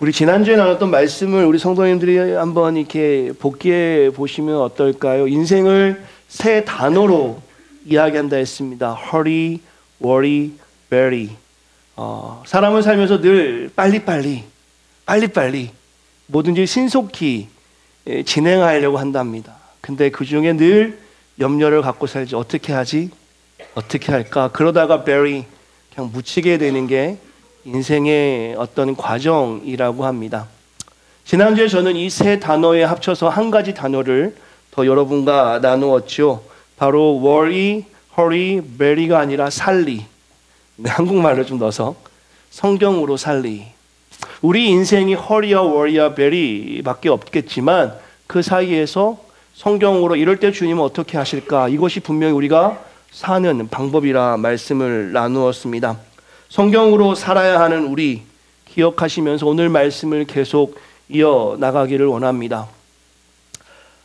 우리 지난주에 나눴던 말씀을 우리 성도님들이 한번 이렇게 복기해 보시면 어떨까요? 인생을 세 단어로 이야기한다 했습니다. Hurry, worry, bury. 사람을 살면서 늘 빨리빨리 뭐든지 신속히 진행하려고 한답니다. 근데 그 중에 늘 염려를 갖고 살지. 어떻게 하지? 어떻게 할까? 그러다가 bury, 그냥 묻히게 되는 게 인생의 어떤 과정이라고 합니다. 지난주에 저는 이 세 단어에 합쳐서 한 가지 단어를 더 여러분과 나누었죠. 바로 worry, hurry, bury가 아니라 살리. 한국말로 좀 넣어서 성경으로 살리. 우리 인생이 hurry와 worry와 bury밖에 없겠지만 그 사이에서 성경으로 이럴 때 주님은 어떻게 하실까? 이것이 분명히 우리가 사는 방법이라 말씀을 나누었습니다. 성경으로 살아야 하는 우리 기억하시면서 오늘 말씀을 계속 이어나가기를 원합니다.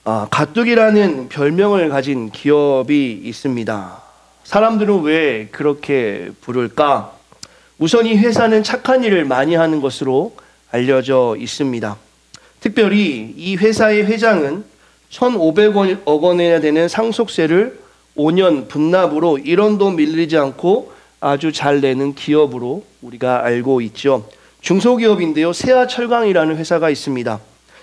가뜩이라는 별명을 가진 기업이 있습니다. 사람들은 왜 그렇게 부를까? 우선 이 회사는 착한 일을 많이 하는 것으로 알려져 있습니다. 특별히 이 회사의 회장은 1,500억 원이나 되는 상속세를 5년 분납으로 1원도 밀리지 않고 아주 잘 내는 기업으로 우리가 알고 있죠. 중소기업인데요. 세아철강이라는 회사가 있습니다.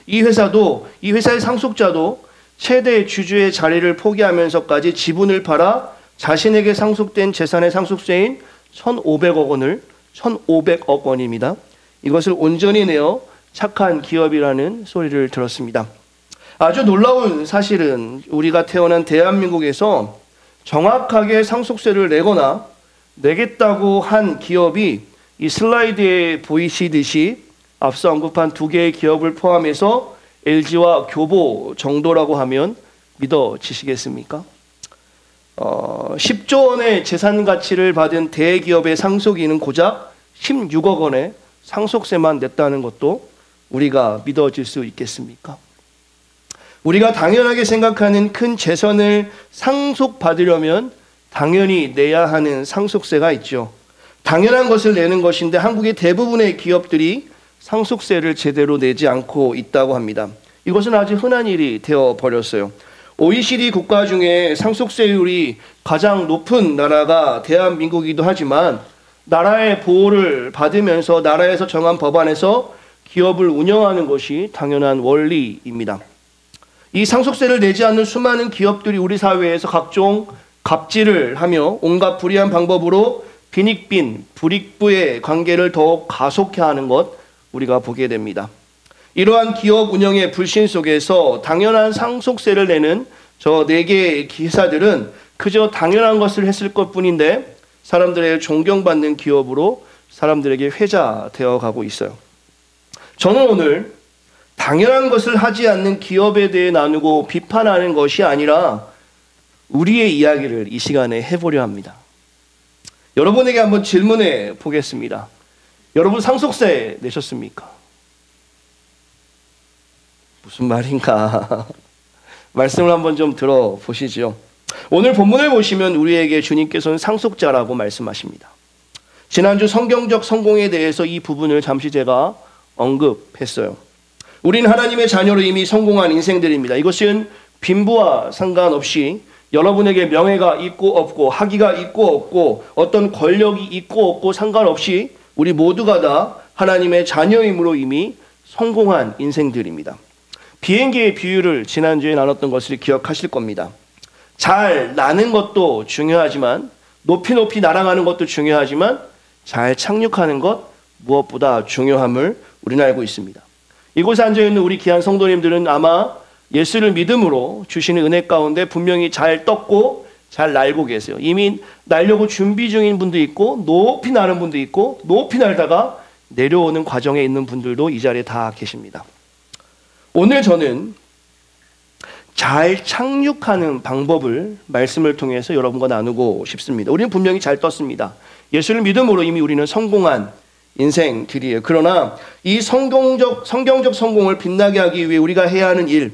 이 회사의 상속자도 최대 주주의 자리를 포기하면서까지 지분을 팔아 자신에게 상속된 재산의 상속세인 1,500억 원입니다. 이것을 온전히 내어 착한 기업이라는 소리를 들었습니다. 아주 놀라운 사실은 우리가 태어난 대한민국에서 정확하게 상속세를 내겠다고 한 기업이 이 슬라이드에 보이시듯이 앞서 언급한 두 개의 기업을 포함해서 LG와 교보 정도라고 하면 믿어지시겠습니까? 10조 원의 재산 가치를 받은 대기업의 상속인은 고작 16억 원의 상속세만 냈다는 것도 우리가 믿어질 수 있겠습니까? 우리가 당연하게 생각하는 큰 재산을 상속받으려면 당연히 내야 하는 상속세가 있죠. 당연한 것을 내는 것인데 한국의 대부분의 기업들이 상속세를 제대로 내지 않고 있다고 합니다. 이것은 아주 흔한 일이 되어버렸어요. OECD 국가 중에 상속세율이 가장 높은 나라가 대한민국이기도 하지만 나라의 보호를 받으면서 나라에서 정한 법안에서 기업을 운영하는 것이 당연한 원리입니다. 이 상속세를 내지 않는 수많은 기업들이 우리 사회에서 각종 갑질을 하며 온갖 불의한 방법으로 빈익빈, 불익부의 관계를 더욱 가속해 하는 것 우리가 보게 됩니다. 이러한 기업 운영의 불신 속에서 당연한 상속세를 내는 저 4개의 회사들은 그저 당연한 것을 했을 것뿐인데 사람들의 존경받는 기업으로 사람들에게 회자되어 가고 있어요. 저는 오늘 당연한 것을 하지 않는 기업에 대해 나누고 비판하는 것이 아니라 우리의 이야기를 이 시간에 해보려 합니다. 여러분에게 한번 질문해 보겠습니다. 여러분 상속세 내셨습니까? 무슨 말인가? 말씀을 한번 좀 들어보시죠. 오늘 본문을 보시면 우리에게 주님께서는 상속자라고 말씀하십니다. 지난주 성경적 성공에 대해서 이 부분을 잠시 제가 언급했어요. 우린 하나님의 자녀로 이미 성공한 인생들입니다. 이것은 빈부와 상관없이 여러분에게 명예가 있고 없고 학위가 있고 없고 어떤 권력이 있고 없고 상관없이 우리 모두가 다 하나님의 자녀임으로 이미 성공한 인생들입니다. 비행기의 비유를 지난주에 나눴던 것을 기억하실 겁니다. 잘 나는 것도 중요하지만 높이 날아가는 것도 중요하지만 잘 착륙하는 것 무엇보다 중요함을 우리는 알고 있습니다. 이곳에 앉아있는 우리 귀한 성도님들은 아마 예수를 믿음으로 주시는 은혜 가운데 분명히 잘 떴고 잘 날고 계세요. 이미 날려고 준비 중인 분도 있고 높이 나는 분도 있고 높이 날다가 내려오는 과정에 있는 분들도 이 자리에 다 계십니다. 오늘 저는 잘 착륙하는 방법을 말씀을 통해서 여러분과 나누고 싶습니다. 우리는 분명히 잘 떴습니다. 예수를 믿음으로 이미 우리는 성공한 인생들이에요. 그러나 이 성경적 성공을 빛나게 하기 위해 우리가 해야 하는 일,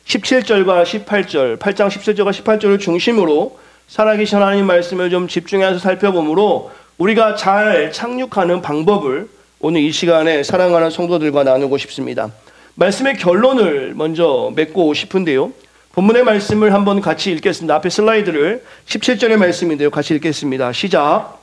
17절과 18절, 8장 17절과 18절을 중심으로 살아계신 하나님 말씀을 좀 집중해서 살펴보므로 우리가 잘 착륙하는 방법을 오늘 이 시간에 사랑하는 성도들과 나누고 싶습니다. 말씀의 결론을 먼저 맺고 싶은데요. 본문의 말씀을 한번 같이 읽겠습니다. 앞에 슬라이드를 17절의 말씀인데요. 같이 읽겠습니다. 시작.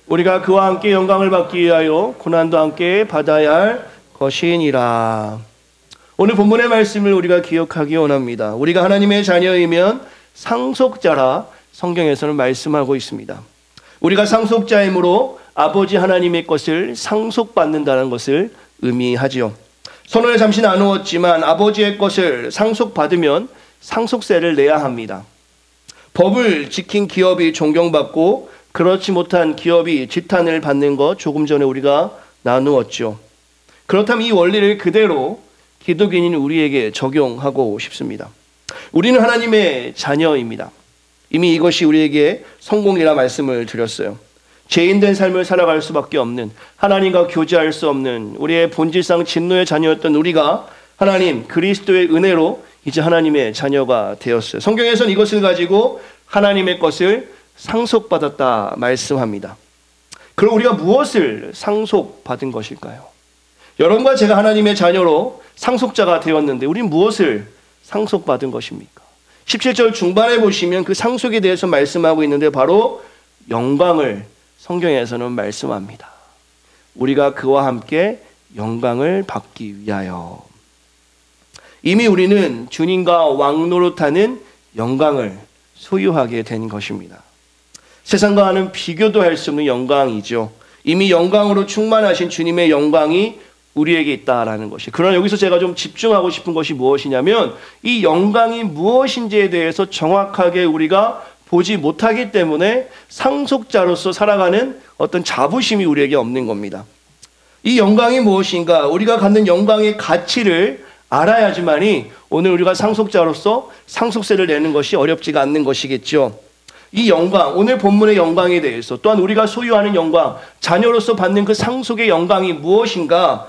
우리가 그와 함께 영광을 받기 위하여 고난도 함께 받아야 할 것이니라. 오늘 본문의 말씀을 우리가 기억하기 원합니다. 우리가 하나님의 자녀이면 상속자라 성경에서는 말씀하고 있습니다. 우리가 상속자이므로 아버지 하나님의 것을 상속받는다는 것을 의미하지요. 선언을 잠시 나누었지만 아버지의 것을 상속받으면 상속세를 내야 합니다. 법을 지킨 기업이 존경받고 그렇지 못한 기업이 지탄을 받는 것 조금 전에 우리가 나누었죠. 그렇다면 이 원리를 그대로 기독인인 우리에게 적용하고 싶습니다. 우리는 하나님의 자녀입니다. 이미 이것이 우리에게 성공이라 말씀을 드렸어요. 죄인된 삶을 살아갈 수밖에 없는, 하나님과 교제할 수 없는 우리의 본질상 진노의 자녀였던 우리가 하나님 그리스도의 은혜로 이제 하나님의 자녀가 되었어요. 성경에서는 이것을 가지고 하나님의 것을 상속받았다 말씀합니다. 그럼 우리가 무엇을 상속받은 것일까요? 여러분과 제가 하나님의 자녀로 상속자가 되었는데 우리는 무엇을 상속받은 것입니까? 17절 중반에 보시면 그 상속에 대해서 말씀하고 있는데 바로 영광을 성경에서는 말씀합니다. 우리가 그와 함께 영광을 받기 위하여. 이미 우리는 주님과 왕노릇하는 영광을 소유하게 된 것입니다. 세상과는 비교도 할 수 없는 영광이죠. 이미 영광으로 충만하신 주님의 영광이 우리에게 있다라는 것이. 그러나 여기서 제가 좀 집중하고 싶은 것이 무엇이냐면 이 영광이 무엇인지에 대해서 정확하게 우리가 보지 못하기 때문에 상속자로서 살아가는 어떤 자부심이 우리에게 없는 겁니다. 이 영광이 무엇인가, 우리가 갖는 영광의 가치를 알아야지만이 오늘 우리가 상속자로서 상속세를 내는 것이 어렵지가 않는 것이겠죠. 이 영광, 오늘 본문의 영광에 대해서 또한 우리가 소유하는 영광, 자녀로서 받는 그 상속의 영광이 무엇인가,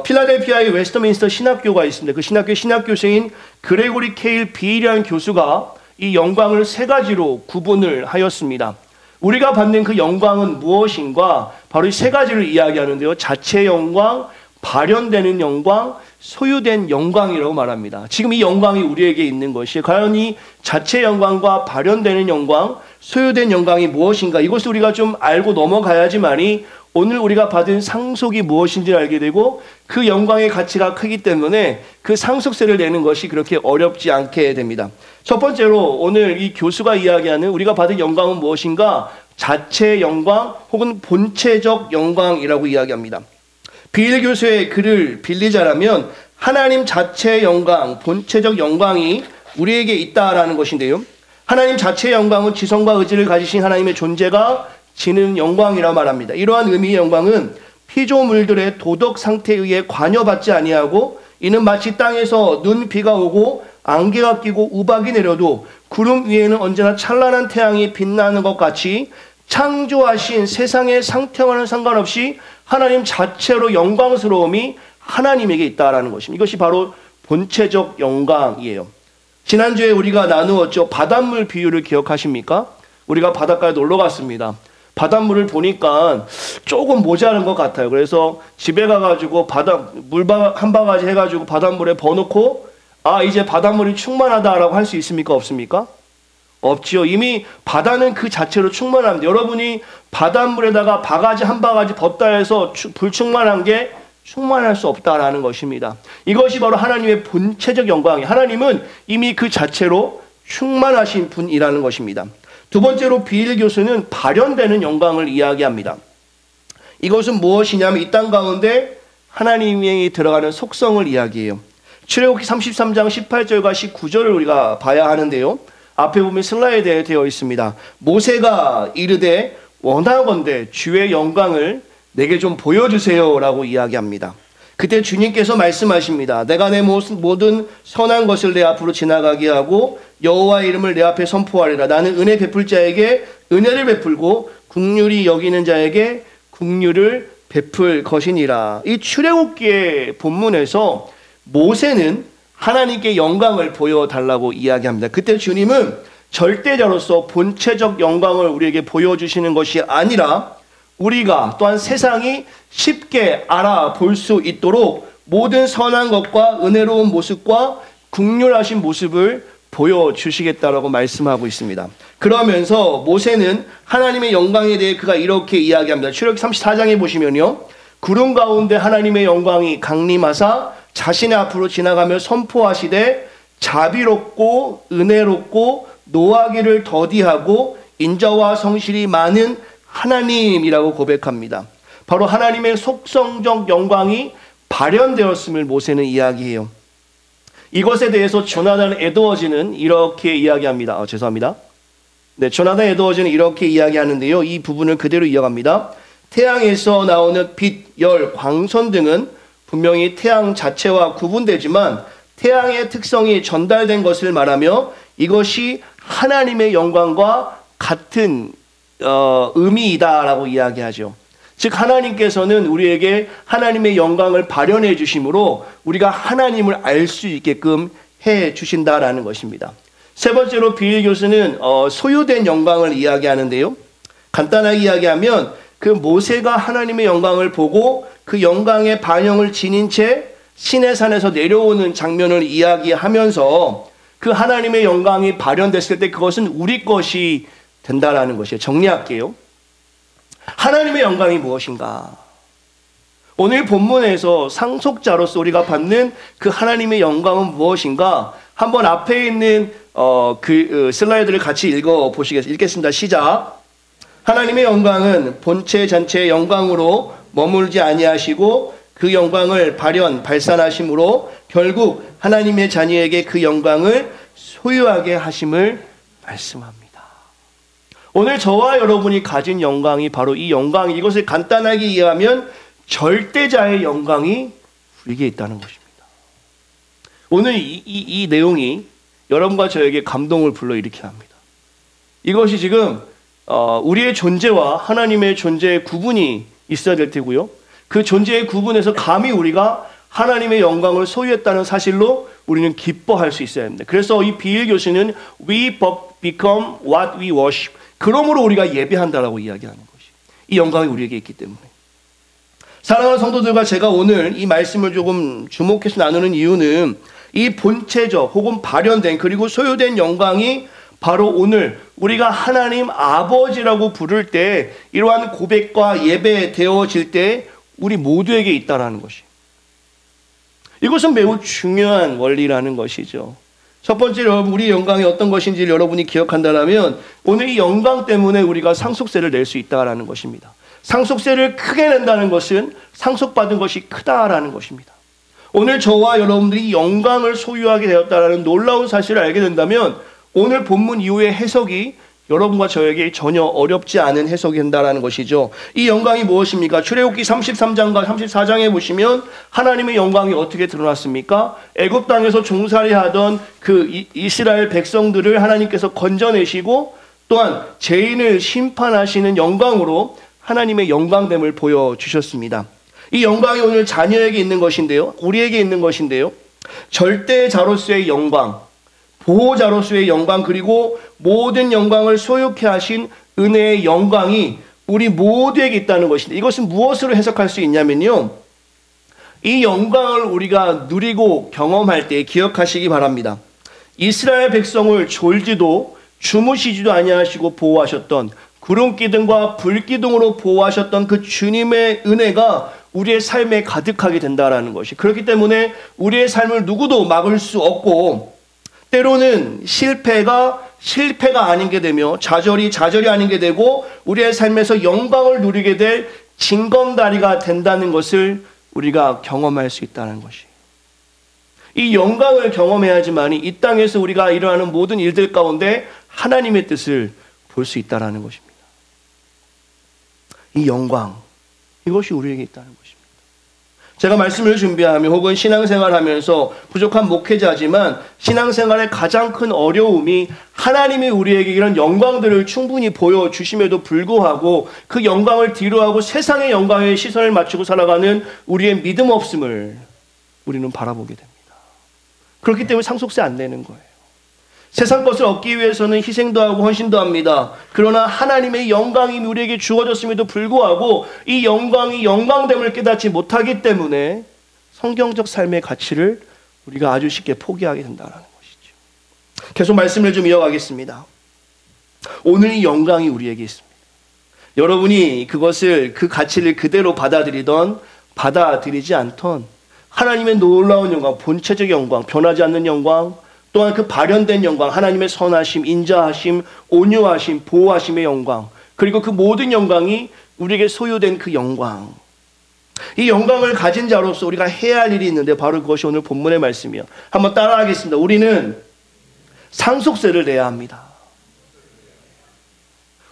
필라델피아의 웨스터민스터 신학교가 있습니다. 그 신학교의 신학교수인 그레고리 케일 비라는 교수가 이 영광을 세 가지로 구분을 하였습니다. 우리가 받는 그 영광은 무엇인가? 바로 이 세 가지를 이야기하는데요. 자체 영광, 발현되는 영광, 소유된 영광이라고 말합니다. 지금 이 영광이 우리에게 있는 것이 과연 이 자체 영광과 발현되는 영광, 소유된 영광이 무엇인가? 이것을 우리가 좀 알고 넘어가야지만이 오늘 우리가 받은 상속이 무엇인지를 알게 되고 그 영광의 가치가 크기 때문에 그 상속세를 내는 것이 그렇게 어렵지 않게 됩니다. 첫 번째로 오늘 이 교수가 이야기하는 우리가 받은 영광은 무엇인가? 자체 영광 혹은 본체적 영광이라고 이야기합니다. 빌 교수의 글을 빌리자라면 하나님 자체의 영광, 본체적 영광이 우리에게 있다라는 것인데요. 하나님 자체의 영광은 지성과 의지를 가지신 하나님의 존재가 지는 영광이라 말합니다. 이러한 의미의 영광은 피조물들의 도덕 상태에 의해 관여받지 아니하고 이는 마치 땅에서 눈, 비가 오고 안개가 끼고 우박이 내려도 구름 위에는 언제나 찬란한 태양이 빛나는 것 같이 창조하신 세상의 상태와는 상관없이 하나님 자체로 영광스러움이 하나님에게 있다라는 것입니다. 이것이 바로 본체적 영광이에요. 지난주에 우리가 나누었죠. 바닷물 비유를 기억하십니까? 우리가 바닷가에 놀러 갔습니다. 바닷물을 보니까 조금 모자란 것 같아요. 그래서 집에 가가지고 물 한 바가지 해가지고 바닷물에 버놓고 이제 바닷물이 충만하다라고 할 수 있습니까? 없습니까? 없지요. 이미 바다는 그 자체로 충만합니다. 여러분이 바닷물에다가 바가지 한 바가지 벗다 해서 불충만한 게 충만할 수 없다라는 것입니다. 이것이 바로 하나님의 본체적 영광이에요. 하나님은 이미 그 자체로 충만하신 분이라는 것입니다. 두 번째로 빌 교수는 발현되는 영광을 이야기합니다. 이것은 무엇이냐면 이 땅 가운데 하나님이 들어가는 속성을 이야기해요. 출애굽기 33장 18절과 19절을 우리가 봐야 하는데요. 앞에 보면 슬라이드에 되어 있습니다. 모세가 이르되 원하건대 주의 영광을 내게 좀 보여주세요 라고 이야기합니다. 그때 주님께서 말씀하십니다. 내가 내 모든 선한 것을 내 앞으로 지나가게 하고 여호와의 이름을 내 앞에 선포하리라. 나는 은혜 베풀 자에게 은혜를 베풀고 긍휼히 여기는 자에게 긍휼을 베풀 것이니라. 이 출애굽기의 본문에서 모세는 하나님께 영광을 보여달라고 이야기합니다. 그때 주님은 절대자로서 본체적 영광을 우리에게 보여주시는 것이 아니라 우리가 또한 세상이 쉽게 알아볼 수 있도록 모든 선한 것과 은혜로운 모습과 긍휼하신 모습을 보여주시겠다라고 말씀하고 있습니다. 그러면서 모세는 하나님의 영광에 대해 그가 이렇게 이야기합니다. 출애굽기 34장에 보시면요, 구름 가운데 하나님의 영광이 강림하사 자신의 앞으로 지나가며 선포하시되 자비롭고 은혜롭고 노하기를 더디하고 인자와 성실이 많은 하나님이라고 고백합니다. 바로 하나님의 속성적 영광이 발현되었음을 모세는 이야기해요. 이것에 대해서 조나단 에드워즈는 이렇게 이야기합니다. 죄송합니다. 네, 조나단 에드워즈는 이렇게 이야기하는데요. 이 부분을 그대로 이어갑니다. 태양에서 나오는 빛, 열, 광선 등은 분명히 태양 자체와 구분되지만 태양의 특성이 전달된 것을 말하며 이것이 하나님의 영광과 같은 의미이다라고 이야기하죠. 즉 하나님께서는 우리에게 하나님의 영광을 발현해 주심으로 우리가 하나님을 알 수 있게끔 해 주신다라는 것입니다. 세 번째로 빌 교수는 소유된 영광을 이야기하는데요. 간단하게 이야기하면 그 모세가 하나님의 영광을 보고 그 영광의 반영을 지닌 채 시내산에서 내려오는 장면을 이야기하면서 그 하나님의 영광이 발현됐을 때 그것은 우리 것이 된다라는 것이에요. 정리할게요. 하나님의 영광이 무엇인가? 오늘 본문에서 상속자로서 우리가 받는 그 하나님의 영광은 무엇인가? 한번 앞에 있는 슬라이드를 같이 읽겠습니다. 시작. 하나님의 영광은 본체 전체의 영광으로 머물지 아니하시고 그 영광을 발산하심으로 결국 하나님의 자녀에게 그 영광을 소유하게 하심을 말씀합니다. 오늘 저와 여러분이 가진 영광이 바로 이 영광, 이것을 간단하게 이해하면 절대자의 영광이 우리에게 있다는 것입니다. 오늘 이 내용이 여러분과 저에게 감동을 불러일으켜야 합니다. 이것이 지금 우리의 존재와 하나님의 존재의 구분이 있어야 될 테고요. 그 존재의 구분에서 감히 우리가 하나님의 영광을 소유했다는 사실로 우리는 기뻐할 수 있어야 합니다. 그래서 이 비일 교수는 We become what we worship. 그러므로 우리가 예배한다라고 이야기하는 것이 이 영광이 우리에게 있기 때문에. 사랑하는 성도들과 제가 오늘 이 말씀을 조금 주목해서 나누는 이유는 이 본체적 혹은 발현된 그리고 소유된 영광이 바로 오늘 우리가 하나님 아버지라고 부를 때 이러한 고백과 예배 되어질 때 우리 모두에게 있다라는 것이. 이것은 매우 중요한 원리라는 것이죠. 첫 번째로 우리 영광이 어떤 것인지 여러분이 기억한다면 오늘 이 영광 때문에 우리가 상속세를 낼 수 있다라는 것입니다. 상속세를 크게 낸다는 것은 상속받은 것이 크다라는 것입니다. 오늘 저와 여러분들이 영광을 소유하게 되었다라는 놀라운 사실을 알게 된다면 오늘 본문 이후의 해석이 여러분과 저에게 전혀 어렵지 않은 해석이 된다라는 것이죠. 이 영광이 무엇입니까? 출애굽기 33장과 34장에 보시면 하나님의 영광이 어떻게 드러났습니까? 애굽 땅에서 종살이하던 그 이스라엘 백성들을 하나님께서 건져내시고 또한 죄인을 심판하시는 영광으로 하나님의 영광됨을 보여주셨습니다. 이 영광이 오늘 자녀에게 있는 것인데요. 우리에게 있는 것인데요. 절대자로서의 영광, 보호자로서의 영광, 그리고 모든 영광을 소유케 하신 은혜의 영광이 우리 모두에게 있다는 것인데 이것은 무엇으로 해석할 수 있냐면요. 이 영광을 우리가 누리고 경험할 때 기억하시기 바랍니다. 이스라엘 백성을 졸지도 주무시지도 아니하시고 보호하셨던 구름기둥과 불기둥으로 보호하셨던 그 주님의 은혜가 우리의 삶에 가득하게 된다라는 것이. 그렇기 때문에 우리의 삶을 누구도 막을 수 없고 때로는 실패가 아닌 게 되며 좌절이 아닌 게 되고 우리의 삶에서 영광을 누리게 될 징검다리가 된다는 것을 우리가 경험할 수 있다는 것이. 이 영광을 경험해야지만 이 땅에서 우리가 일어나는 모든 일들 가운데 하나님의 뜻을 볼 수 있다는 것입니다. 이 영광, 이것이 우리에게 있다는 것입니다. 제가 말씀을 준비하며 혹은 신앙생활하면서 부족한 목회자지만 신앙생활의 가장 큰 어려움이 하나님이 우리에게 이런 영광들을 충분히 보여주심에도 불구하고 그 영광을 뒤로하고 세상의 영광에 시선을 맞추고 살아가는 우리의 믿음 없음을 우리는 바라보게 됩니다. 그렇기 때문에 상속세 안 내는 거예요. 세상 것을 얻기 위해서는 희생도 하고 헌신도 합니다. 그러나 하나님의 영광이 우리에게 주어졌음에도 불구하고 이 영광이 영광됨을 깨닫지 못하기 때문에 성경적 삶의 가치를 우리가 아주 쉽게 포기하게 된다는 것이죠. 계속 말씀을 좀 이어가겠습니다. 오늘 이 영광이 우리에게 있습니다. 여러분이 그것을, 그 가치를 그대로 받아들이던 받아들이지 않던 하나님의 놀라운 영광, 본체적 영광, 변하지 않는 영광, 또한 그 발현된 영광, 하나님의 선하심, 인자하심, 온유하심, 보호하심의 영광, 그리고 그 모든 영광이 우리에게 소유된 그 영광, 이 영광을 가진 자로서 우리가 해야 할 일이 있는데 바로 그것이 오늘 본문의 말씀이에요. 한번 따라하겠습니다. 우리는 상속세를 내야 합니다.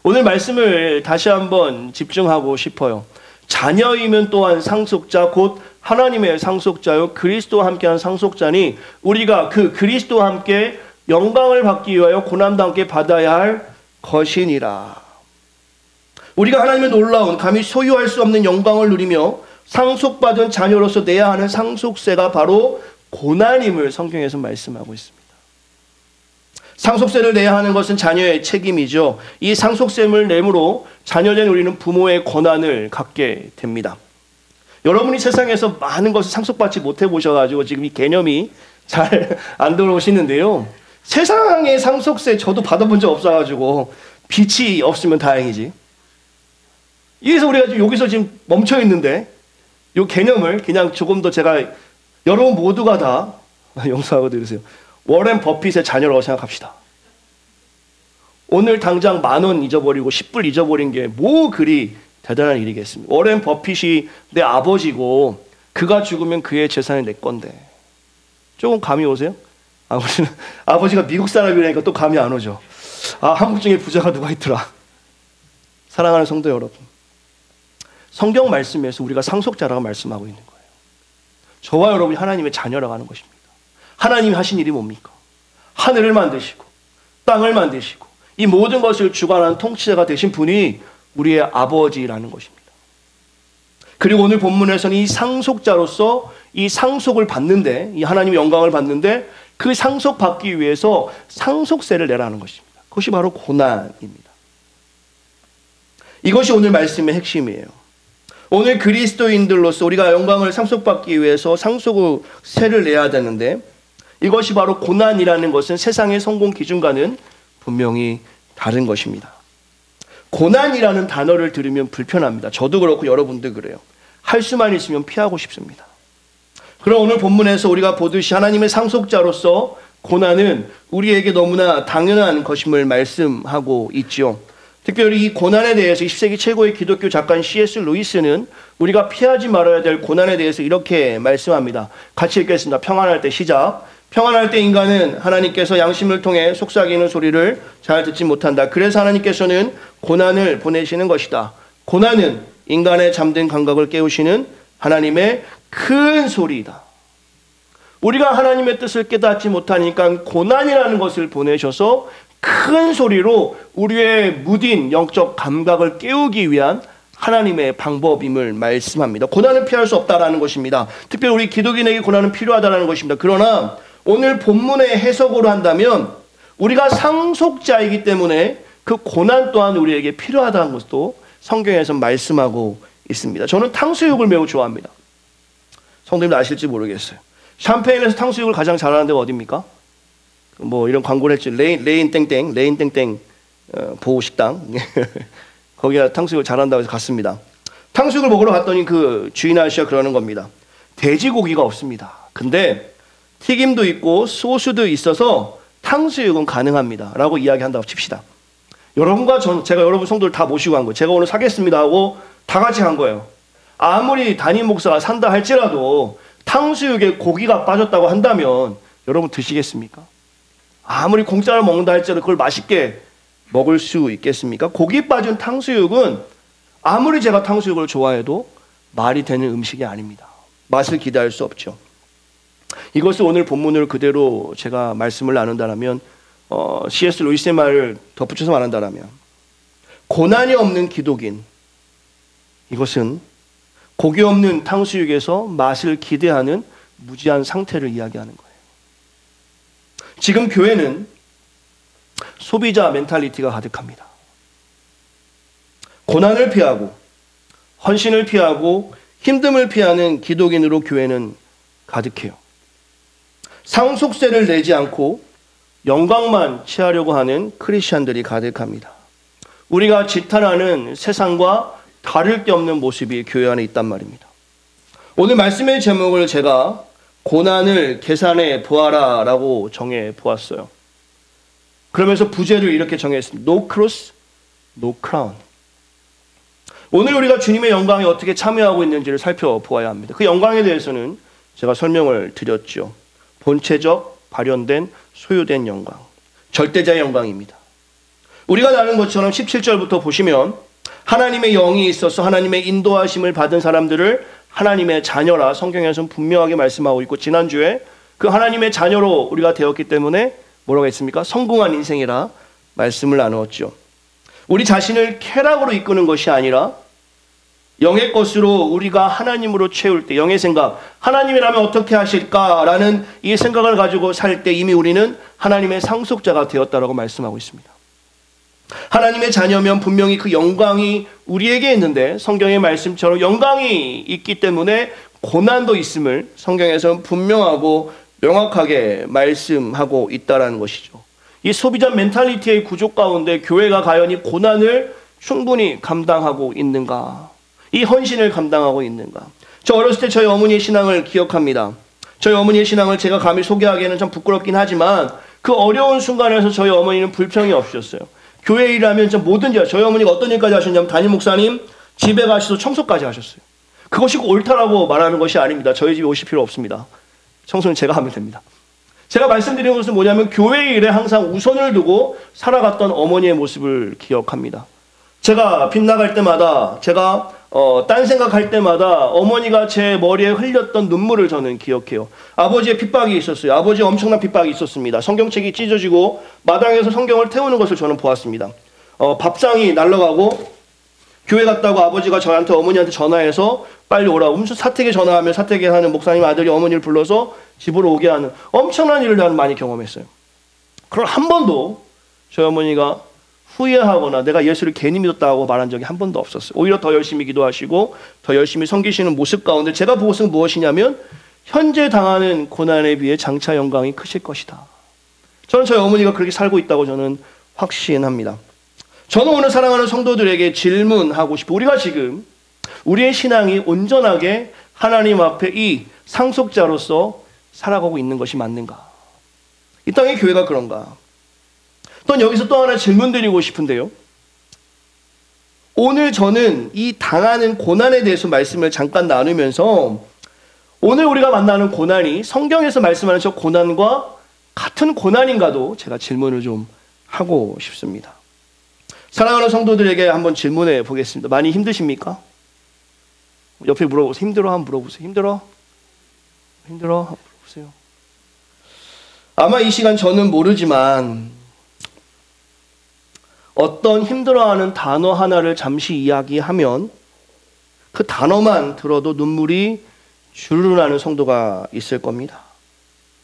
오늘 말씀을 다시 한번 집중하고 싶어요. 자녀이면 또한 상속자, 곧 하나님의 상속자요 그리스도와 함께한 상속자니 우리가 그 그리스도와 함께 영광을 받기 위하여 고난도 함께 받아야 할 것이니라. 우리가 하나님의 놀라운 감히 소유할 수 없는 영광을 누리며 상속받은 자녀로서 내야 하는 상속세가 바로 고난임을 성경에서 말씀하고 있습니다. 상속세를 내야 하는 것은 자녀의 책임이죠. 이 상속세를 내므로 자녀된 우리는 부모의 권한을 갖게 됩니다. 여러분이 세상에서 많은 것을 상속받지 못해 보셔가지고 지금 이 개념이 잘 안 들어오시는데요. 세상의 상속세 저도 받아본 적 없어가지고 빛이 없으면 다행이지. 이래서 우리가 지금 여기서 지금 멈춰 있는데 이 개념을 그냥 조금 더 제가 여러분 모두가 다 용서하고 들으세요. 워렌 버핏의 자녀라고 생각합시다. 오늘 당장 10,000원 잊어버리고 10불 잊어버린 게 뭐 그리 대단한 일이겠습니까? 워렌 버핏이 내 아버지고 그가 죽으면 그의 재산이 내 건데. 조금 감이 오세요? 우리는 아버지가 미국 사람이라니까 또 감이 안 오죠. 한국 중에 부자가 누가 있더라. 사랑하는 성도 여러분, 성경 말씀에서 우리가 상속자라고 말씀하고 있는 거예요. 저와 여러분이 하나님의 자녀라고 하는 것입니다. 하나님이 하신 일이 뭡니까? 하늘을 만드시고 땅을 만드시고 이 모든 것을 주관하는 통치자가 되신 분이 우리의 아버지라는 것입니다. 그리고 오늘 본문에서는 이 상속자로서 이 상속을 받는데, 이 하나님의 영광을 받는데 그 상속받기 위해서 상속세를 내라는 것입니다. 그것이 바로 고난입니다. 이것이 오늘 말씀의 핵심이에요. 오늘 그리스도인들로서 우리가 영광을 상속받기 위해서 상속세를 내야 되는데 이것이 바로 고난이라는 것은 세상의 성공 기준과는 분명히 다른 것입니다. 고난이라는 단어를 들으면 불편합니다. 저도 그렇고 여러분도 그래요. 할 수만 있으면 피하고 싶습니다. 그럼 오늘 본문에서 우리가 보듯이 하나님의 상속자로서 고난은 우리에게 너무나 당연한 것임을 말씀하고 있죠. 특별히 이 고난에 대해서 20세기 최고의 기독교 작가인 C.S. 루이스는 우리가 피하지 말아야 될 고난에 대해서 이렇게 말씀합니다. 같이 읽겠습니다. 평안할 때 시작. 평안할 때 인간은 하나님께서 양심을 통해 속삭이는 소리를 잘 듣지 못한다. 그래서 하나님께서는 고난을 보내시는 것이다. 고난은 인간의 잠든 감각을 깨우시는 하나님의 큰 소리이다. 우리가 하나님의 뜻을 깨닫지 못하니까 고난이라는 것을 보내셔서 큰 소리로 우리의 무딘 영적 감각을 깨우기 위한 하나님의 방법임을 말씀합니다. 고난을 피할 수 없다라는 것입니다. 특별히 우리 기독인에게 고난은 필요하다는 것입니다. 그러나 오늘 본문의 해석으로 한다면 우리가 상속자이기 때문에 그 고난 또한 우리에게 필요하다는 것도 성경에서 말씀하고 있습니다. 저는 탕수육을 매우 좋아합니다. 성도님들 아실지 모르겠어요. 샴페인에서 탕수육을 가장 잘하는 데가 어디입니까? 뭐 이런 광고를 했죠. 레인 땡땡 보호식당 거기가 탕수육을 잘한다고 해서 갔습니다. 탕수육을 먹으러 갔더니 그 주인 아저씨가 그러는 겁니다. 돼지고기가 없습니다. 근데 튀김도 있고 소스도 있어서 탕수육은 가능합니다 라고 이야기한다고 칩시다. 여러분과 제가 여러분 성도를 다 모시고 간 거예요. 제가 오늘 사겠습니다 하고 다 같이 간 거예요. 아무리 담임 목사가 산다 할지라도 탕수육에 고기가 빠졌다고 한다면 여러분 드시겠습니까? 아무리 공짜로 먹는다 할지라도 그걸 맛있게 먹을 수 있겠습니까? 고기 빠진 탕수육은 아무리 제가 탕수육을 좋아해도 말이 되는 음식이 아닙니다. 맛을 기대할 수 없죠. 이것을 오늘 본문을 그대로 제가 말씀을 나눈다면 C.S. 루이스의 말을 덧붙여서 말한다면 고난이 없는 기독인, 이것은 고기 없는 탕수육에서 맛을 기대하는 무지한 상태를 이야기하는 거예요. 지금 교회는 소비자 멘탈리티가 가득합니다. 고난을 피하고 헌신을 피하고 힘듦을 피하는 기독인으로 교회는 가득해요. 상속세를 내지 않고 영광만 취하려고 하는 크리스천들이 가득합니다. 우리가 지탄하는 세상과 다를 게 없는 모습이 교회 안에 있단 말입니다. 오늘 말씀의 제목을 제가 고난을 계산해 보아라 라고 정해 보았어요. 그러면서 부제를 이렇게 정했습니다. No cross, no crown. 오늘 우리가 주님의 영광에 어떻게 참여하고 있는지를 살펴보아야 합니다. 그 영광에 대해서는 제가 설명을 드렸죠. 본체적, 발현된, 소유된 영광. 절대자의 영광입니다. 우리가 나눈 것처럼 17절부터 보시면 하나님의 영이 있어서 하나님의 인도하심을 받은 사람들을 하나님의 자녀라 성경에서는 분명하게 말씀하고 있고, 지난주에 그 하나님의 자녀로 우리가 되었기 때문에 뭐라고 했습니까? 성공한 인생이라 말씀을 나누었죠. 우리 자신을 쾌락으로 이끄는 것이 아니라 영의 것으로 우리가 하나님으로 채울 때, 영의 생각, 하나님이라면 어떻게 하실까라는 이 생각을 가지고 살 때 이미 우리는 하나님의 상속자가 되었다라고 말씀하고 있습니다. 하나님의 자녀면 분명히 그 영광이 우리에게 있는데, 성경의 말씀처럼 영광이 있기 때문에 고난도 있음을 성경에서는 분명하고 명확하게 말씀하고 있다는 것이죠. 이 소비자 멘탈리티의 구조 가운데 교회가 과연 이 고난을 충분히 감당하고 있는가? 이 헌신을 감당하고 있는가? 저 어렸을 때 저희 어머니의 신앙을 기억합니다. 저희 어머니의 신앙을 제가 감히 소개하기에는 좀 부끄럽긴 하지만 그 어려운 순간에서 저희 어머니는 불평이 없으셨어요. 교회 일하면 뭐든지, 저희 어머니가 어떤 일까지 하셨냐면 담임 목사님 집에 가셔서 청소까지 하셨어요. 그것이 옳다라고 말하는 것이 아닙니다. 저희 집에 오실 필요 없습니다. 청소는 제가 하면 됩니다. 제가 말씀드리는 것은 뭐냐면 교회 일에 항상 우선을 두고 살아갔던 어머니의 모습을 기억합니다. 제가 빗나갈 때마다, 제가 딴 생각할 때마다 어머니가 제 머리에 흘렸던 눈물을 저는 기억해요. 아버지의 핍박이 있었어요. 아버지의 엄청난 핍박이 있었습니다. 성경책이 찢어지고 마당에서 성경을 태우는 것을 저는 보았습니다. 밥상이 날아가고 교회 갔다고 아버지가 저한테, 어머니한테 전화해서 빨리 오라고, 무슨 사택에 전화하면 사택에 하는 목사님 아들이 어머니를 불러서 집으로 오게 하는 엄청난 일을 나는 많이 경험했어요. 그럼 한 번도 저희 어머니가 후회하거나 내가 예수를 괜히 믿었다고 말한 적이 한 번도 없었어요. 오히려 더 열심히 기도하시고 더 열심히 섬기시는 모습 가운데 제가 본 것은 무엇이냐면 현재 당하는 고난에 비해 장차 영광이 크실 것이다. 저는 저희 어머니가 그렇게 살고 있다고 저는 확신합니다. 저는 오늘 사랑하는 성도들에게 질문하고 싶어요. 우리가 지금 우리의 신앙이 온전하게 하나님 앞에 이 상속자로서 살아가고 있는 것이 맞는가? 이 땅의 교회가 그런가? 또 여기서 또 하나 질문 드리고 싶은데요. 오늘 저는 이 당하는 고난에 대해서 말씀을 잠깐 나누면서 오늘 우리가 만나는 고난이 성경에서 말씀하는 저 고난과 같은 고난인가도 제가 질문을 좀 하고 싶습니다. 사랑하는 성도들에게 한번 질문해 보겠습니다. 많이 힘드십니까? 옆에 물어보세요. 힘들어? 한번 물어보세요. 힘들어? 힘들어? 한번 물어보세요. 아마 이 시간 저는 모르지만 어떤 힘들어하는 단어 하나를 잠시 이야기하면 그 단어만 들어도 눈물이 주르르 나는 성도가 있을 겁니다.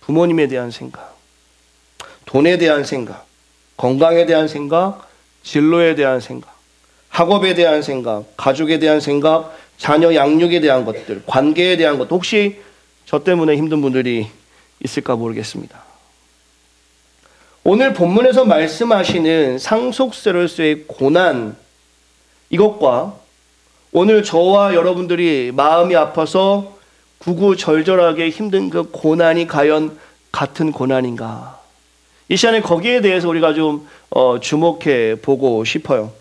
부모님에 대한 생각, 돈에 대한 생각, 건강에 대한 생각, 진로에 대한 생각, 학업에 대한 생각, 가족에 대한 생각, 자녀 양육에 대한 것들, 관계에 대한 것, 혹시 저 때문에 힘든 분들이 있을까 모르겠습니다. 오늘 본문에서 말씀하시는 상속세로서의 고난, 이것과 오늘 저와 여러분들이 마음이 아파서 구구절절하게 힘든 그 고난이 과연 같은 고난인가? 이 시간에 거기에 대해서 우리가 좀 주목해 보고 싶어요.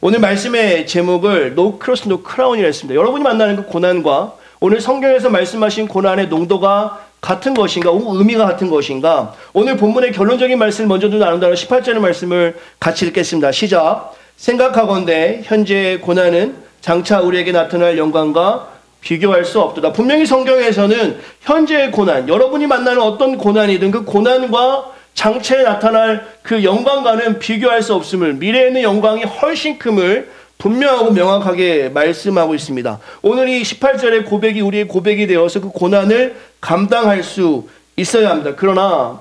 오늘 말씀의 제목을 No Cross, No Crown이라 했습니다. 여러분이 만나는 그 고난과 오늘 성경에서 말씀하신 고난의 농도가 같은 것인가, 의미가 같은 것인가? 오늘 본문의 결론적인 말씀을 먼저 나눈다는 18절의 말씀을 같이 읽겠습니다. 시작. 생각하건대 현재의 고난은 장차 우리에게 나타날 영광과 비교할 수 없도다. 분명히 성경에서는 현재의 고난, 여러분이 만나는 어떤 고난이든 그 고난과 장차에 나타날 그 영광과는 비교할 수 없음을, 미래에 있는 영광이 훨씬 큼을 분명하고 명확하게 말씀하고 있습니다. 오늘 이 18절의 고백이 우리의 고백이 되어서 그 고난을 감당할 수 있어야 합니다. 그러나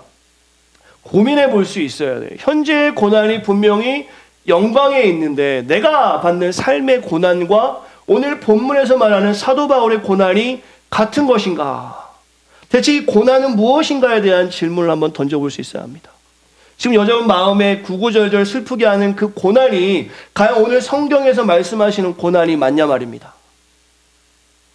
고민해 볼 수 있어야 돼요. 현재의 고난이 분명히 영광에 있는데 내가 받는 삶의 고난과 오늘 본문에서 말하는 사도 바울의 고난이 같은 것인가? 대체 이 고난은 무엇인가에 대한 질문을 한번 던져볼 수 있어야 합니다. 지금 여러분 마음에 구구절절 슬프게 하는 그 고난이 과연 오늘 성경에서 말씀하시는 고난이 맞냐 말입니다.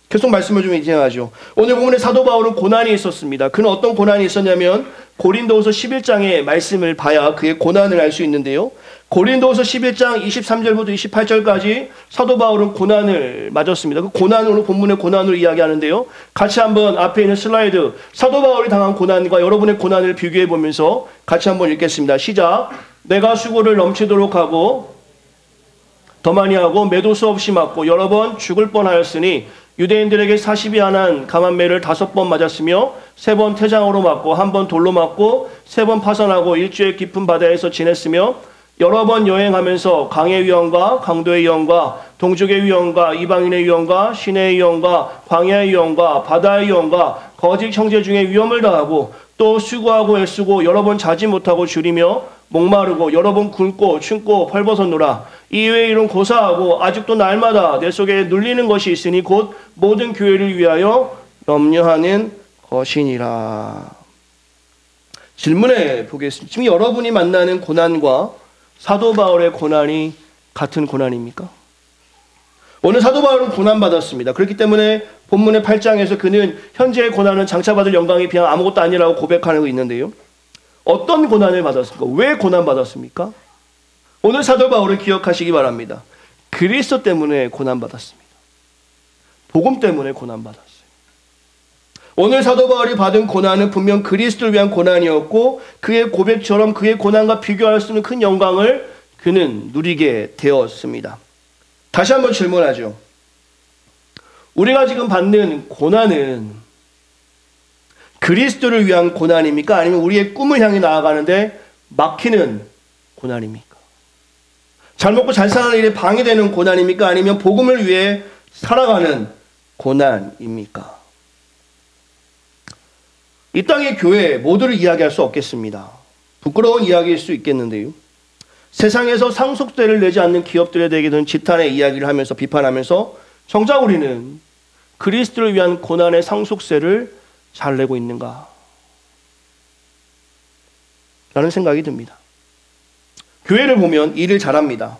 계속 말씀을 좀 진행하죠. 오늘 본문에 사도 바울은 고난이 있었습니다. 그는 어떤 고난이 있었냐면 고린도후서 11장의 말씀을 봐야 그의 고난을 알 수 있는데요. 고린도후서 11장 23절부터 28절까지 사도 바울은 고난을 맞았습니다. 그 고난을 오늘 본문의 고난으로 이야기하는데요. 같이 한번 앞에 있는 슬라이드 사도 바울이 당한 고난과 여러분의 고난을 비교해 보면서 같이 한번 읽겠습니다. 시작. 내가 수고를 넘치도록 하고 더 많이 하고 매도 수없이 맞고 여러 번 죽을 뻔하였으니 유대인들에게 40이 안한 감한매를 5번 맞았으며 3번 태장으로 맞고 1번 돌로 맞고 3번 파선하고 일주일 깊은 바다에서 지냈으며 여러 번 여행하면서 강의 위험과 강도의 위험과 동족의 위험과 이방인의 위험과 시내의 위험과 광야의 위험과 바다의 위험과 거짓 형제 중에 위험을 당하고 또 수고하고 애쓰고 여러 번 자지 못하고 줄이며 목마르고 여러 번 굶고 춤고 펄벗었노라. 이외의 일은 고사하고 아직도 날마다 내 속에 눌리는 것이 있으니 곧 모든 교회를 위하여 염려하는 것이니라. 질문해 보겠습니다. 지금 여러분이 만나는 고난과 사도 바울의 고난이 같은 고난입니까? 오늘 사도 바울은 고난받았습니다. 그렇기 때문에 본문의 8장에서 그는 현재의 고난은 장차 받을 영광에 비하면 아무것도 아니라고 고백하는 거 있는데요. 어떤 고난을 받았습니까? 왜 고난받았습니까? 오늘 사도 바울을 기억하시기 바랍니다. 그리스도 때문에 고난받았습니다. 복음 때문에 고난받았어요. 오늘 사도 바울이 받은 고난은 분명 그리스도를 위한 고난이었고 그의 고백처럼 그의 고난과 비교할 수 있는 큰 영광을 그는 누리게 되었습니다. 다시 한번 질문하죠. 우리가 지금 받는 고난은 그리스도를 위한 고난입니까? 아니면 우리의 꿈을 향해 나아가는데 막히는 고난입니까? 잘 먹고 잘 사는 일에 방해되는 고난입니까? 아니면 복음을 위해 살아가는 고난입니까? 이 땅의 교회 모두를 이야기할 수 없겠습니다. 부끄러운 이야기일 수 있겠는데요. 세상에서 상속세를 내지 않는 기업들에 대해서는 지탄의 이야기를 하면서 비판하면서 정작 우리는 그리스도를 위한 고난의 상속세를 잘 내고 있는가? 라는 생각이 듭니다. 교회를 보면 일을 잘합니다.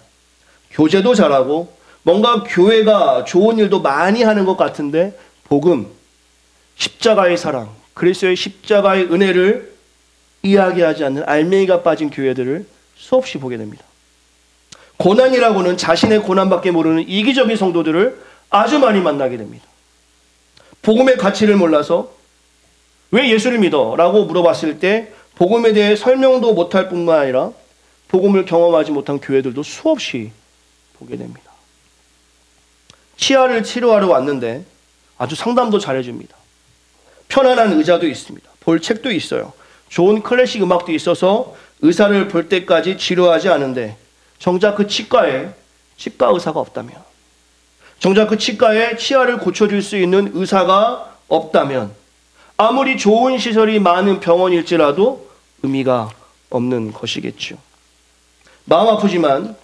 교제도 잘하고 뭔가 교회가 좋은 일도 많이 하는 것 같은데 복음, 십자가의 사랑, 그리스도의 십자가의 은혜를 이야기하지 않는 알맹이가 빠진 교회들을 수없이 보게 됩니다. 고난이라고는 자신의 고난밖에 모르는 이기적인 성도들을 아주 많이 만나게 됩니다. 복음의 가치를 몰라서 왜 예수를 믿어? 라고 물어봤을 때 복음에 대해 설명도 못할 뿐만 아니라 복음을 경험하지 못한 교회들도 수없이 보게 됩니다. 치아를 치료하러 왔는데 아주 상담도 잘해줍니다. 편안한 의자도 있습니다. 볼 책도 있어요. 좋은 클래식 음악도 있어서 의사를 볼 때까지 치료하지 않은데 정작 그 치과에 치과 의사가 없다면, 정작 그 치과에 치아를 고쳐줄 수 있는 의사가 없다면 아무리 좋은 시설이 많은 병원일지라도 의미가 없는 것이겠죠. 마음 아프지만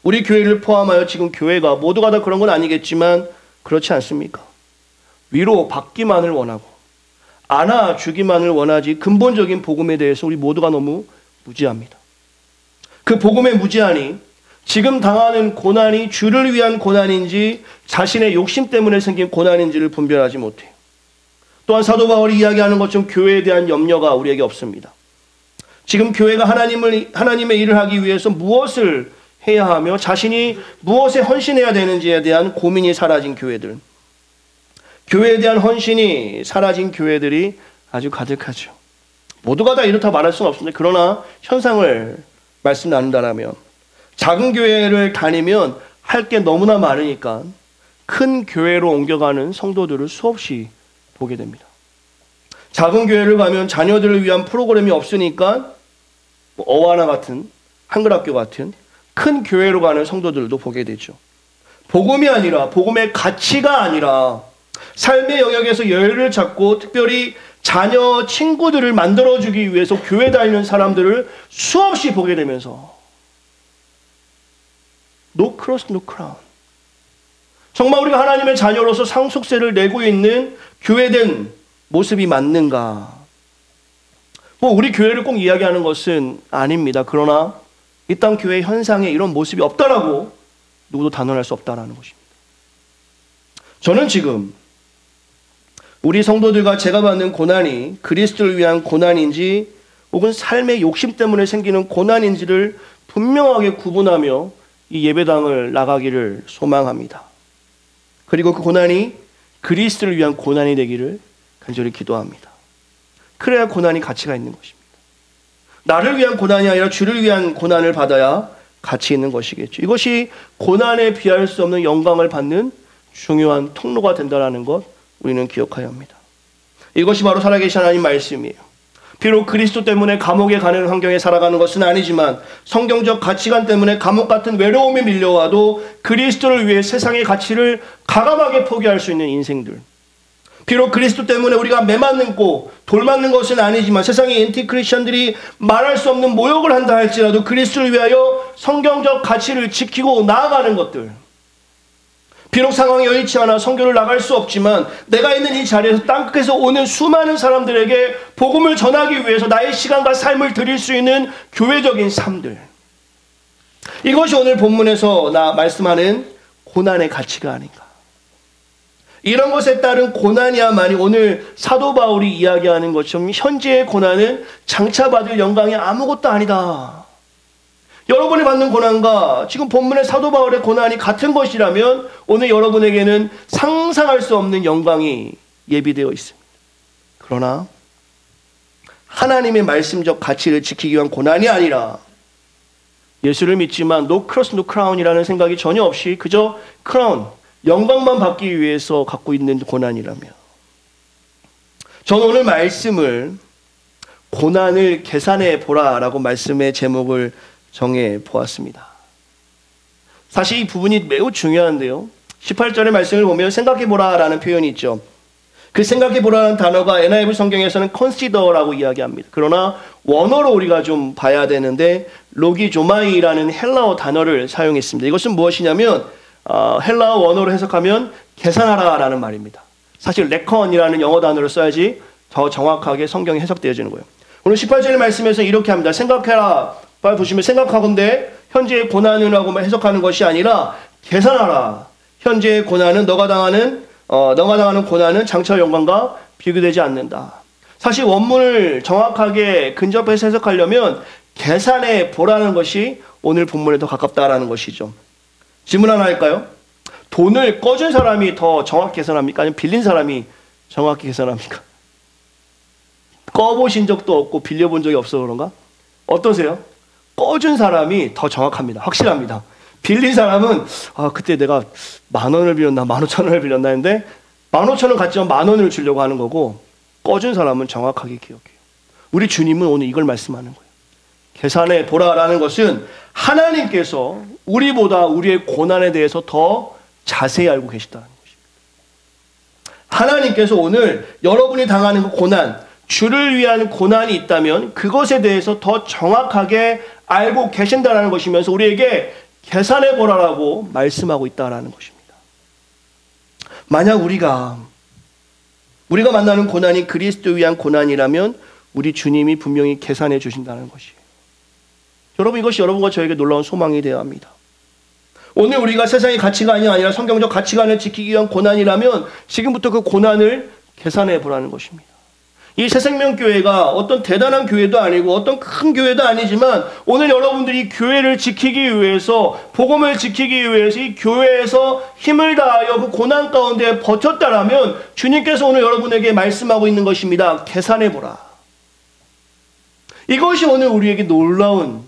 우리 교회를 포함하여 지금 교회가 모두가 다 그런 건 아니겠지만 그렇지 않습니까? 위로 받기만을 원하고 안아주기만을 원하지 근본적인 복음에 대해서 우리 모두가 너무 무지합니다. 그 복음의 무지하니 지금 당하는 고난이 주를 위한 고난인지 자신의 욕심 때문에 생긴 고난인지를 분별하지 못해요. 또한 사도 바울이 이야기하는 것처럼 교회에 대한 염려가 우리에게 없습니다. 지금 교회가 하나님의 일을 하기 위해서 무엇을 해야 하며 자신이 무엇에 헌신해야 되는지에 대한 고민이 사라진 교회들, 교회에 대한 헌신이 사라진 교회들이 아주 가득하죠. 모두가 다 이렇다 말할 수는 없습니다. 그러나 현상을 말씀 나눈다라면 작은 교회를 다니면 할 게 너무나 많으니까 큰 교회로 옮겨가는 성도들을 수없이 보게 됩니다. 작은 교회를 가면 자녀들을 위한 프로그램이 없으니까 어와나 같은 한글학교 같은 큰 교회로 가는 성도들도 보게 되죠. 복음이 아니라 복음의 가치가 아니라 삶의 영역에서 여유를 찾고 특별히 자녀, 친구들을 만들어주기 위해서 교회 다니는 사람들을 수없이 보게 되면서 No cross, no crown. 정말 우리가 하나님의 자녀로서 상속세를 내고 있는 교회된 모습이 맞는가? 우리 교회를 꼭 이야기하는 것은 아닙니다. 그러나 이 땅 교회 현상에 이런 모습이 없다라고 누구도 단언할 수 없다라는 것입니다. 저는 지금 우리 성도들과 제가 받는 고난이 그리스도를 위한 고난인지 혹은 삶의 욕심 때문에 생기는 고난인지를 분명하게 구분하며 이 예배당을 나가기를 소망합니다. 그리고 그 고난이 그리스도를 위한 고난이 되기를 간절히 기도합니다. 그래야 고난이 가치가 있는 것입니다. 나를 위한 고난이 아니라 주를 위한 고난을 받아야 가치 있는 것이겠죠. 이것이 고난에 비할 수 없는 영광을 받는 중요한 통로가 된다는 것 우리는 기억해야 합니다. 이것이 바로 살아계신 하나님 말씀이에요. 비록 그리스도 때문에 감옥에 가는 환경에 살아가는 것은 아니지만 성경적 가치관 때문에 감옥 같은 외로움이 밀려와도 그리스도를 위해 세상의 가치를 과감하게 포기할 수 있는 인생들. 비록 그리스도 때문에 우리가 매맞고 돌맞는 것은 아니지만 세상의 엔티 크리스천들이 말할 수 없는 모욕을 한다 할지라도 그리스도를 위하여 성경적 가치를 지키고 나아가는 것들. 비록 상황이 여의치 않아 선교를 나갈 수 없지만 내가 있는 이 자리에서 땅끝에서 오는 수많은 사람들에게 복음을 전하기 위해서 나의 시간과 삶을 드릴 수 있는 교회적인 삶들. 이것이 오늘 본문에서 말씀하는 고난의 가치가 아닌가. 이런 것에 따른 고난이야만이 오늘 사도 바울이 이야기하는 것처럼 현재의 고난은 장차 받을 영광이 아무것도 아니다. 여러분이 받는 고난과 지금 본문의 사도 바울의 고난이 같은 것이라면 오늘 여러분에게는 상상할 수 없는 영광이 예비되어 있습니다. 그러나 하나님의 말씀적 가치를 지키기 위한 고난이 아니라 예수를 믿지만 no cross, no crown이라는 생각이 전혀 없이 그저 크라운, 영광만 받기 위해서 갖고 있는 고난이라며. 저는 오늘 말씀을 고난을 계산해 보라라고 말씀의 제목을 정해 보았습니다. 사실 이 부분이 매우 중요한데요. 18절의 말씀을 보면 생각해 보라라는 표현이 있죠. 그 생각해 보라는 단어가 NIV 성경에서는 consider라고 이야기합니다. 그러나 원어로 우리가 좀 봐야 되는데 로기조마이라는 헬라어 단어를 사용했습니다. 이것은 무엇이냐면 헬라어 원어로 해석하면 계산하라라는 말입니다. 사실 레컨이라는 영어 단어를 써야지 더 정확하게 성경이 해석되어지는 거예요. 오늘 18절의 말씀에서 이렇게 합니다. 생각해라. 보시면 생각하건대 현재의 고난은 하고 해석하는 것이 아니라 계산하라. 현재의 고난은 너가 당하는 고난은 장차 영광과 비교되지 않는다. 사실 원문을 정확하게 근접해서 해석하려면 계산해 보라는 것이 오늘 본문에 더 가깝다라는 것이죠. 질문 하나 할까요? 돈을 꺼준 사람이 더 정확히 계산합니까? 아니면 빌린 사람이 정확히 계산합니까? 꺼보신 적도 없고 빌려본 적이 없어서 그런가? 어떠세요? 꺼준 사람이 더 정확합니다. 확실합니다. 빌린 사람은 그때 내가 10,000원을 빌렸나 15,000원을 빌렸나 했는데 15,000원 같지만 10,000원을 주려고 하는 거고 꺼준 사람은 정확하게 기억해요. 우리 주님은 오늘 이걸 말씀하는 거예요. 계산해 보라라는 것은 하나님께서 우리보다 우리의 고난에 대해서 더 자세히 알고 계시다는 것입니다. 하나님께서 오늘 여러분이 당하는 그 고난, 주를 위한 고난이 있다면 그것에 대해서 더 정확하게 알고 계신다는 것이면서 우리에게 계산해 보라라고 말씀하고 있다는 것입니다. 만약 우리가 만나는 고난이 그리스도 위한 고난이라면 우리 주님이 분명히 계산해 주신다는 것이에요. 여러분, 이것이 여러분과 저에게 놀라운 소망이 되어야 합니다. 오늘 우리가 세상의 가치관이 아니라 성경적 가치관을 지키기 위한 고난이라면 지금부터 그 고난을 계산해 보라는 것입니다. 이 새생명교회가 어떤 대단한 교회도 아니고 어떤 큰 교회도 아니지만 오늘 여러분들이 교회를 지키기 위해서 복음을 지키기 위해서 이 교회에서 힘을 다하여 그 고난 가운데 버텼다라면 주님께서 오늘 여러분에게 말씀하고 있는 것입니다. 계산해 보라. 이것이 오늘 우리에게 놀라운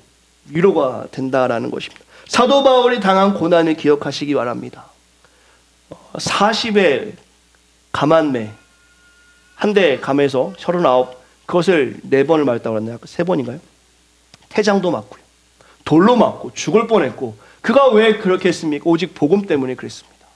위로가 된다라는 것입니다. 사도 바울이 당한 고난을 기억하시기 바랍니다. 40의 감한매 한 대 감에서 39 그것을 4번을 맞았다고 그랬나요? 3번인가요? 태장도 맞고요. 돌로 맞고 죽을 뻔했고 그가 왜 그렇게 했습니까? 오직 복음 때문에 그랬습니다.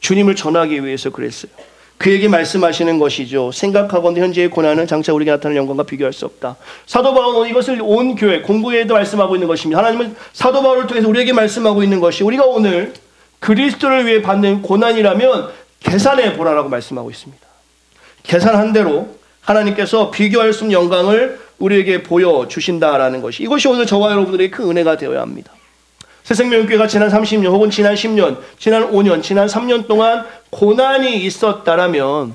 주님을 전하기 위해서 그랬어요. 그에게 말씀하시는 것이죠. 생각하건대 현재의 고난은 장차 우리에게 나타날 영광과 비교할 수 없다. 사도 바울은 이것을 온 교회, 공부에도 말씀하고 있는 것입니다. 하나님은 사도 바울을 통해서 우리에게 말씀하고 있는 것이 우리가 오늘 그리스도를 위해 받는 고난이라면 계산해 보라라고 말씀하고 있습니다. 계산한 대로 하나님께서 비교할 수 없는 영광을 우리에게 보여주신다라는 것이, 이것이 오늘 저와 여러분들에게 큰 은혜가 되어야 합니다. 새생명교회가 지난 30년 혹은 지난 10년, 지난 5년, 지난 3년 동안 고난이 있었다라면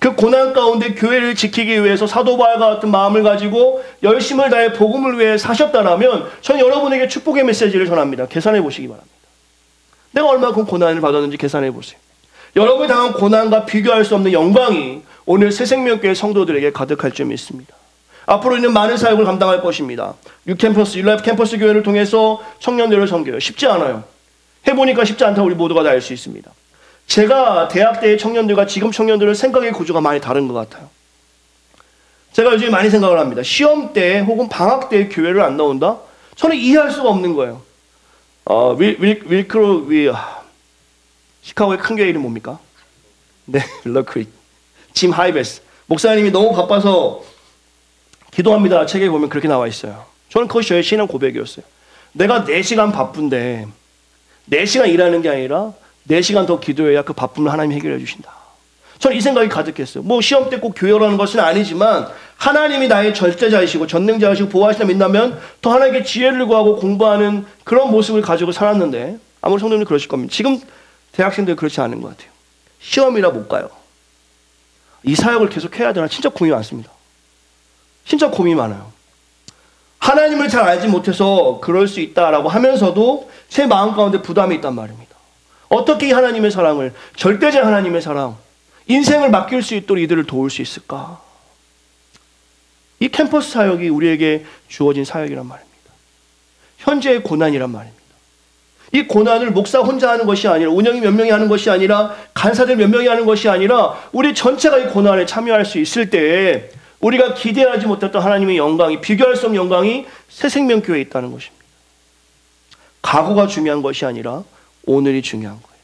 그 고난 가운데 교회를 지키기 위해서 사도 바울과 같은 마음을 가지고 열심을 다해 복음을 위해 사셨다라면 저는 여러분에게 축복의 메시지를 전합니다. 계산해 보시기 바랍니다. 내가 얼마큼 고난을 받았는지 계산해 보세요. 여러분이 당한 고난과 비교할 수 없는 영광이 오늘 새생명교회 성도들에게 가득할 줄 믿습니다. 앞으로 있는 많은 사역을 감당할 것입니다. 유캠퍼스, 유라이프 캠퍼스 교회를 통해서 청년들을 섬겨요. 쉽지 않아요. 해보니까 쉽지 않다고 우리 모두가 다 알 수 있습니다. 제가 대학 때의 청년들과 지금 청년들은 생각의 구조가 많이 다른 것 같아요. 제가 요즘에 많이 생각을 합니다. 시험 때 혹은 방학 때 교회를 안 나온다? 저는 이해할 수가 없는 거예요. 시카고의 큰 교회 이름 뭡니까? 네, 윌러크릭. 짐 하이베스. 목사님이 너무 바빠서 기도합니다 책에 보면 그렇게 나와 있어요. 저는 그것이 저의 신앙 고백이었어요. 내가 4시간 바쁜데 4시간 일하는 게 아니라 4시간 더 기도해야 그 바쁨을 하나님이 해결해 주신다. 저는 이 생각이 가득했어요. 뭐 시험 때 꼭 교회라는 것은 아니지만 하나님이 나의 절대자이시고 전능자이시고 보호하시다 믿는다면 더 하나님께 지혜를 구하고 공부하는 그런 모습을 가지고 살았는데, 아무리 성도님들 그러실 겁니다. 지금 대학생들 그렇지 않은 것 같아요. 시험이라 못 가요. 이 사역을 계속 해야 되나 진짜 고민이 많습니다. 진짜 고민이 많아요. 하나님을 잘 알지 못해서 그럴 수 있다라고 하면서도 제 마음 가운데 부담이 있단 말입니다. 어떻게 하나님의 사랑을, 절대적 하나님의 사랑, 인생을 맡길 수 있도록 이들을 도울 수 있을까? 이 캠퍼스 사역이 우리에게 주어진 사역이란 말입니다. 현재의 고난이란 말입니다. 이 고난을 목사 혼자 하는 것이 아니라, 운영이 몇 명이 하는 것이 아니라, 간사들 몇 명이 하는 것이 아니라 우리 전체가 이 고난에 참여할 수 있을 때에 우리가 기대하지 못했던 하나님의 영광이, 비교할 수 없는 영광이 새생명교회에 있다는 것입니다. 과거가 중요한 것이 아니라 오늘이 중요한 거예요.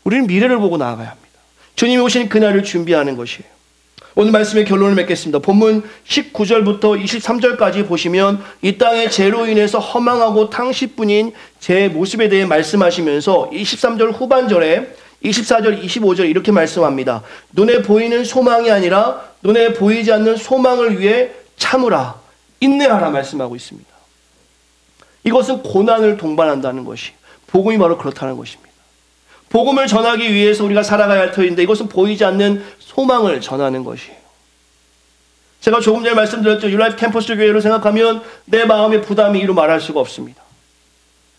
우리는 미래를 보고 나아가야 합니다. 주님이 오신 그날을 준비하는 것이에요. 오늘 말씀의 결론을 맺겠습니다. 본문 19절부터 23절까지 보시면 이 땅의 죄로 인해서 허망하고 탕시뿐인 제 모습에 대해 말씀하시면서 23절 후반절에 24절, 25절 이렇게 말씀합니다. 눈에 보이는 소망이 아니라 눈에 보이지 않는 소망을 위해 참으라, 인내하라 말씀하고 있습니다. 이것은 고난을 동반한다는 것이, 복음이 바로 그렇다는 것입니다. 복음을 전하기 위해서 우리가 살아가야 할 터인데 이것은 보이지 않는 소망을 전하는 것이에요. 제가 조금 전에 말씀드렸죠. 유라이프 캠퍼스 교회를 생각하면 내 마음의 부담이 이루 말할 수가 없습니다.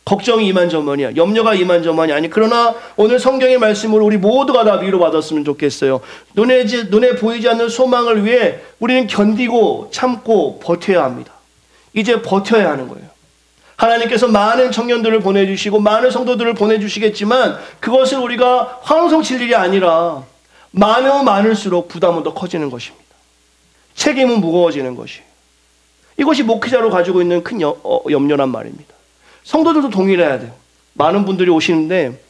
걱정이 이만저만이야. 염려가 이만저만이 아니. 그러나 오늘 성경의 말씀으로 우리 모두가 다 위로받았으면 좋겠어요. 눈에 보이지 않는 소망을 위해 우리는 견디고 참고 버텨야 합니다. 이제 버텨야 하는 거예요. 하나님께서 많은 청년들을 보내주시고 많은 성도들을 보내주시겠지만 그것을 우리가 황송칠 일이 아니라 많으면 많을수록 부담은 더 커지는 것입니다. 책임은 무거워지는 것이에요. 이것이 목회자로 가지고 있는 큰 염려란 말입니다. 성도들도 동일해야 돼요. 많은 분들이 오시는데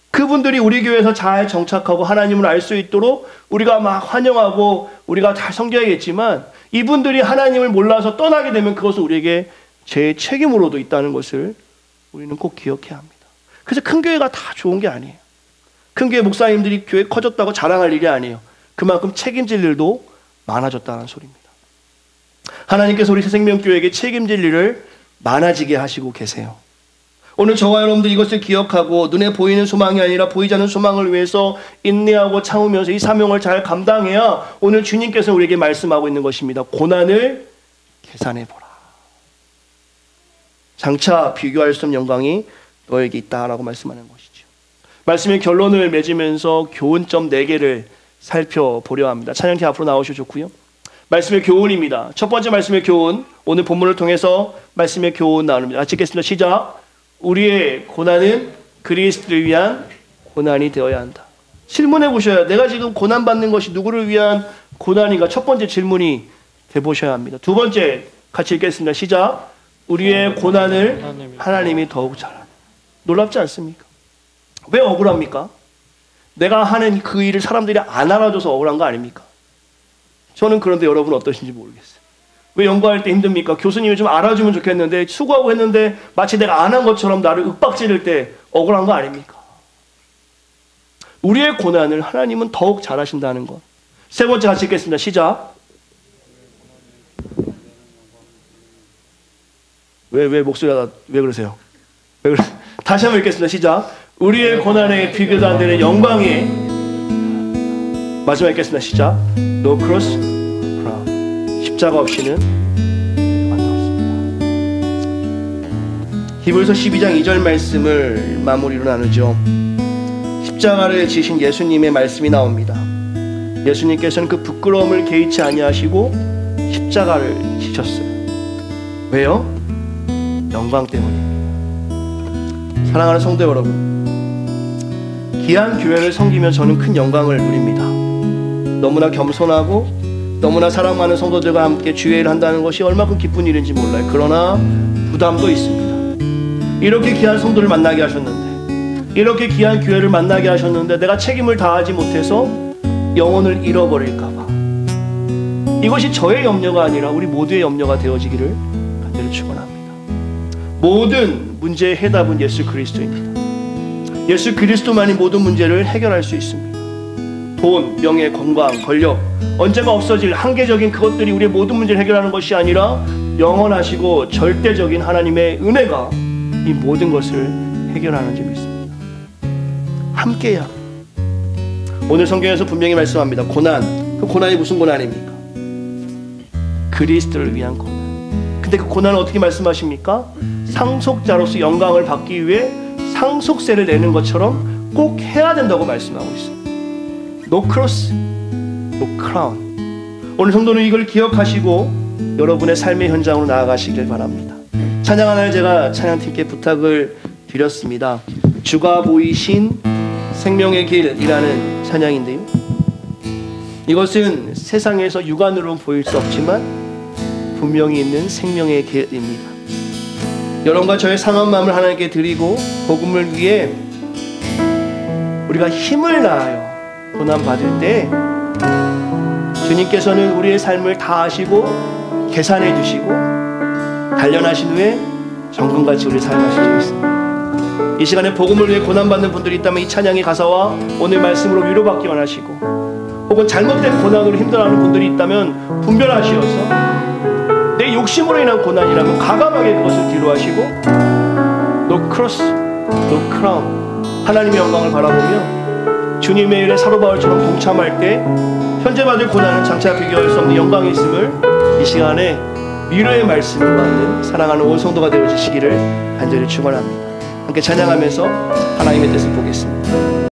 그분들이 우리 교회에서 잘 정착하고 하나님을 알 수 있도록 우리가 막 환영하고 우리가 잘 섬겨야겠지만 이분들이 하나님을 몰라서 떠나게 되면 그것은 우리에게 제 책임으로도 있다는 것을 우리는 꼭 기억해야 합니다. 그래서 큰 교회가 다 좋은 게 아니에요. 큰 교회 목사님들이 교회 커졌다고 자랑할 일이 아니에요. 그만큼 책임질 일도 많아졌다는 소리입니다. 하나님께서 우리 새생명교회에게 책임질 일을 많아지게 하시고 계세요. 오늘 저와 여러분들 이것을 기억하고 눈에 보이는 소망이 아니라 보이지 않는 소망을 위해서 인내하고 참으면서 이 사명을 잘 감당해야 오늘 주님께서 우리에게 말씀하고 있는 것입니다. 고난을 계산해보라. 장차 비교할 수 없는 영광이 너에게 있다라고 말씀하는 것이죠. 말씀의 결론을 맺으면서 교훈점 4개를 살펴보려 합니다. 찬양팀 앞으로 나오셔도 좋고요. 말씀의 교훈입니다. 첫 번째 말씀의 교훈, 오늘 본문을 통해서 말씀의 교훈 나눕니다. 찍겠습니다. 시작. 우리의 고난은 그리스도를 위한 고난이 되어야 한다. 질문해 보셔야, 내가 지금 고난받는 것이 누구를 위한 고난인가? 첫 번째 질문이 돼보셔야 합니다. 두 번째 같이 읽겠습니다. 시작. 우리의 고난을 하나님이 더욱 잘 아는. 놀랍지 않습니까? 왜 억울합니까? 내가 하는 그 일을 사람들이 안 알아줘서 억울한 거 아닙니까? 저는 그런데 여러분 어떠신지 모르겠어요. 왜 연구할 때 힘듭니까? 교수님이 좀 알아주면 좋겠는데 수고하고 했는데 마치 내가 안 한 것처럼 나를 윽박지를 때 억울한 거 아닙니까? 우리의 고난을 하나님은 더욱 잘하신다는 것. 세 번째 같이 읽겠습니다. 시작. 왜 목소리가 왜 그러세요? 왜 그러세요? 다시 한번 읽겠습니다. 시작. 우리의 고난에 비교도 안 되는 영광이. 마지막 읽겠습니다. 시작. No cross, crown. 십자가 없이는 만나 없습니다. 히브리서 12장 2절 말씀을 마무리로 나누죠. 십자가를 지신 예수님의 말씀이 나옵니다. 예수님께서는 그 부끄러움을 개의치 아니하시고 십자가를 지셨어요. 왜요? 영광 때문입니다. 사랑하는 성도 여러분, 귀한 교회를 섬기며 저는 큰 영광을 누립니다. 너무나 겸손하고 너무나 사랑 많은 성도들과 함께 주회를 한다는 것이 얼마큼 기쁜 일인지 몰라요. 그러나 부담도 있습니다. 이렇게 귀한 성도를 만나게 하셨는데, 이렇게 귀한 교회를 만나게 하셨는데 내가 책임을 다하지 못해서 영혼을 잃어버릴까 봐, 이것이 저의 염려가 아니라 우리 모두의 염려가 되어지기를 간절히 축원합니다. 모든 문제의 해답은 예수 그리스도입니다. 예수 그리스도만이 모든 문제를 해결할 수 있습니다. 돈, 명예, 건강, 권력, 언젠가 없어질 한계적인 그것들이 우리의 모든 문제를 해결하는 것이 아니라 영원하시고 절대적인 하나님의 은혜가 이 모든 것을 해결하는 줄 믿습니다. 함께야. 오늘 성경에서 분명히 말씀합니다. 고난, 그 고난이 무슨 고난입니까? 그리스도를 위한 고난. 근데 그 고난은 어떻게 말씀하십니까? 상속자로서 영광을 받기 위해 상속세를 내는 것처럼 꼭 해야 된다고 말씀하고 있어요. No cross, no crown. 오늘 성도는 이걸 기억하시고 여러분의 삶의 현장으로 나아가시길 바랍니다. 찬양 하나를 제가 찬양팀께 부탁을 드렸습니다. 주가 보이신 생명의 길이라는 찬양인데요, 이것은 세상에서 육안으로 보일 수 없지만 분명히 있는 생명의 길입니다. 여러분과 저의 상한 마음을 하나님께 드리고 복음을 위해 우리가 힘을 다하여 고난받을 때 주님께서는 우리의 삶을 다 아시고 계산해 주시고 단련하신 후에 정금같이 우리를 사용하실 수 있습니다. 이 시간에 복음을 위해 고난받는 분들이 있다면 이 찬양의 가사와 오늘 말씀으로 위로받기 원하시고, 혹은 잘못된 고난으로 힘들어하는 분들이 있다면 분별하시어서 내 욕심으로 인한 고난이라면 과감하게 그것을 뒤로하시고 No cross, no crown, 하나님의 영광을 바라보며 주님의 일에 사로바울처럼 동참할 때 현재 받을 고난은 장차 비교할 수 없는 영광이 있음을 이 시간에 위로의 말씀을 받는 사랑하는 온 성도가 되어주시기를 간절히 축원합니다. 함께 찬양하면서 하나님의 뜻을 보겠습니다.